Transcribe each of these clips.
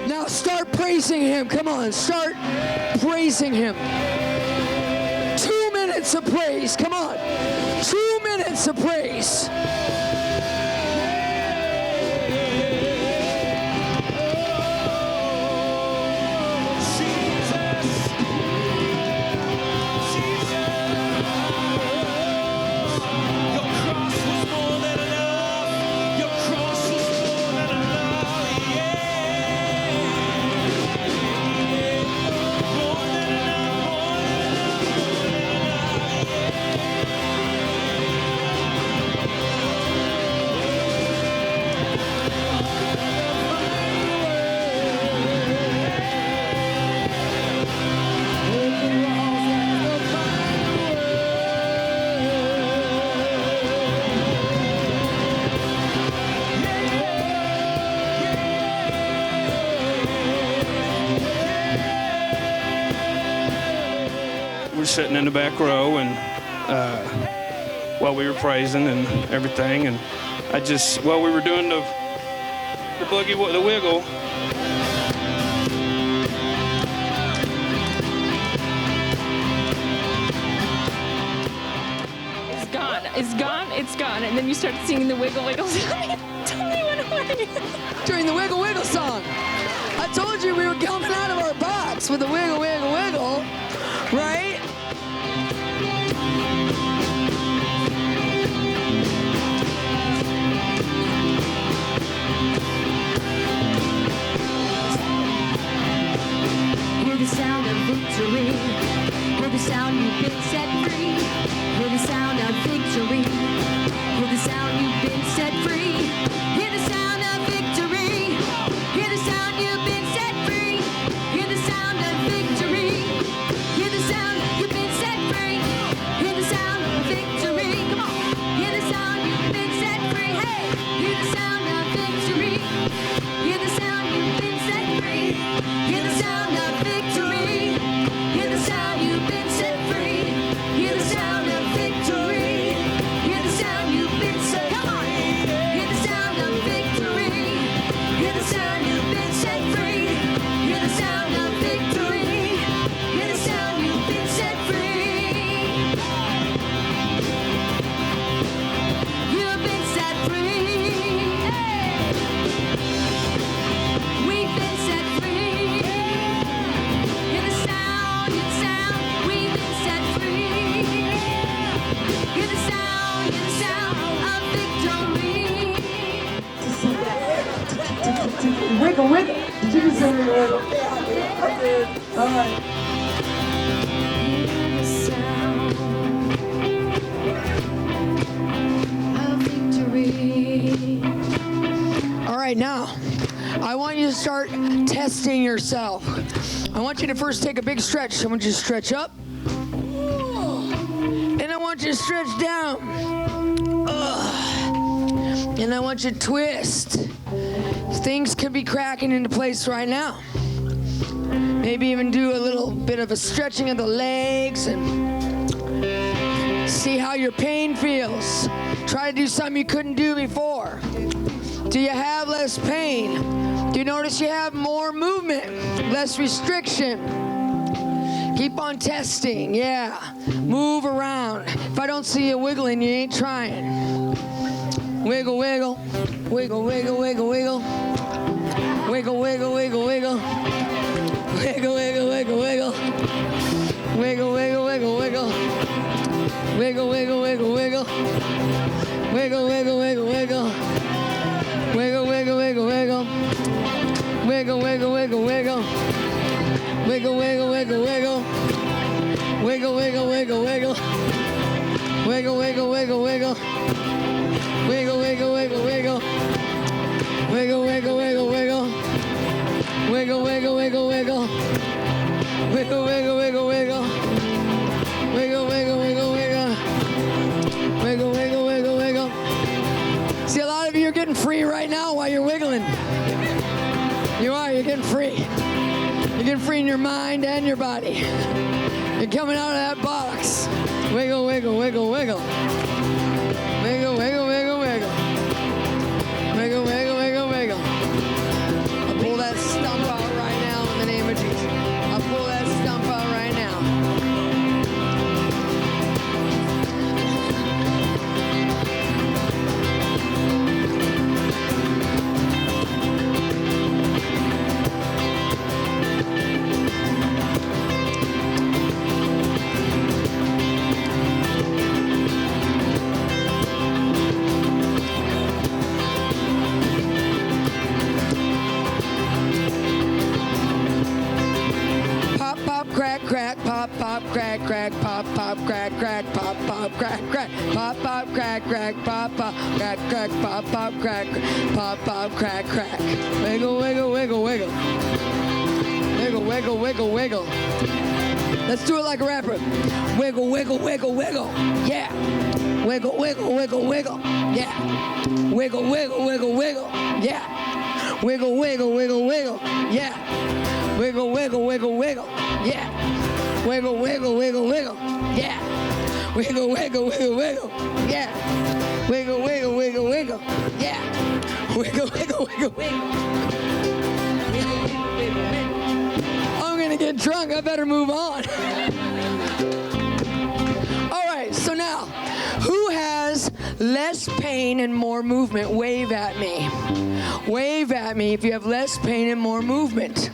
Now start praising him. Come on, start praising him. 2 minutes of praise. Come on. 2 minutes of praise. We're sitting in the back row, and while we were praising and everything, and while we were doing the boogie, the wiggle, it's gone, and then you start singing the wiggle wiggle song. Totally went away. During the wiggle wiggle song. I told you we were coming out of our box with the wiggle wiggle wiggle, right? Hear the sound of victory. Hear the sound you've been set free. Hear the sound of victory. Hear the sound you've been set free. Hear the sound of victory. Hear the sound you've been set free. Hear the sound of victory. Hear the sound you've been set free. Hear the sound of victory. Come on. Hear the sound you've been set free. Hey, hear the sound of victory. Hear the sound you've been set free. Hear the sound of victory. Hear the sound you've been set free. Hear the sound of victory. Hear the sound you've been set. Come on. Hear the sound of victory. Hear the sound you've been set free. Hear the sound of victory. Hear the sound you've been set free. You've been set free. Hey. We've been set free. Hear the sound, we've been set free. Hear the sound of victory. Wiggle wiggle. Did you just say wiggle? I did. All right. Hear the sound of victory. All right, now, I want you to start testing yourself. I want you to first take a big stretch. I want you to stretch up. And I want you to stretch down. And I want you to twist. Things could be cracking into place right now. Maybe even do a little bit of a stretching of the legs and see how your pain feels. Try to do something you couldn't do before. Do you have less pain? Do you notice you have more movement, less restriction? Keep on testing, yeah. Move around. If I don't see you wiggling, you ain't trying. Wiggle, wiggle. Wiggle, wiggle, wiggle, wiggle. Wiggle, wiggle, wiggle, wiggle. Wiggle, wiggle, wiggle, wiggle. Wiggle, wiggle, wiggle, wiggle. Wiggle, wiggle, wiggle, wiggle. Wiggle, wiggle, wiggle, wiggle. Wiggle, wiggle, wiggle, wiggle. Wiggle, wiggle, wiggle, wiggle. Wiggle, wiggle, wiggle, wiggle. Wiggle, wiggle, wiggle, wiggle. Wiggle, wiggle, wiggle, wiggle. Wiggle, wiggle, wiggle, wiggle. Wiggle, wiggle, wiggle, wiggle. Wiggle, wiggle, wiggle, wiggle. Wiggle, wiggle, wiggle, wiggle. Wiggle, wiggle, wiggle, wiggle. Wiggle, wiggle, wiggle, wiggle. See, a lot of you are getting free right now while you're wiggling. You are, you're getting free. You're getting free in your mind and your body. You're coming out of that box. Wiggle, wiggle, wiggle, wiggle. Wiggle, wiggle, wiggle, wiggle. Wiggle, wiggle, wiggle, wiggle. Pull that stump out. crack, crack, pop, pop, crack, crack, pop, pop, crack, crack, pop, pop, crack, crack, pop, pop, crack, crack, pop, pop, crack, crack, pop, pop, crack, pop, pop, crack, crack. Wiggle, wiggle, wiggle, wiggle. Wiggle, wiggle, wiggle, wiggle. Let's do it like a rapper. Wiggle, wiggle, wiggle, wiggle. Yeah. Wiggle, wiggle, wiggle, wiggle. Yeah. Wiggle, wiggle, wiggle, wiggle. Yeah. Wiggle, wiggle, wiggle, wiggle. Yeah. Wiggle, wiggle, wiggle, wiggle. Yeah. Wiggle, wiggle, wiggle, wiggle. Yeah. Wiggle, wiggle, wiggle, wiggle. Yeah. Wiggle, wiggle, wiggle, wiggle. Yeah. Wiggle, wiggle, wiggle, wiggle. I'm gonna get drunk. I better move on. All right, so now, who has less pain and more movement? Wave at me. Wave at me if you have less pain and more movement.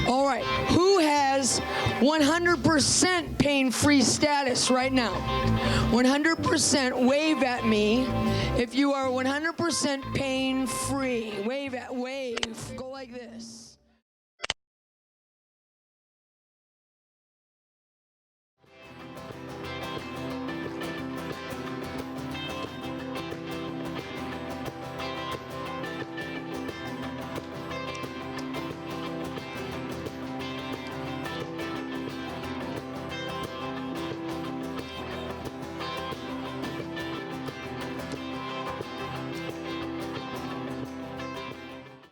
All right, who has 100% pain-free status right now? 100%, wave at me if you are 100% pain-free. Wave. Go like this.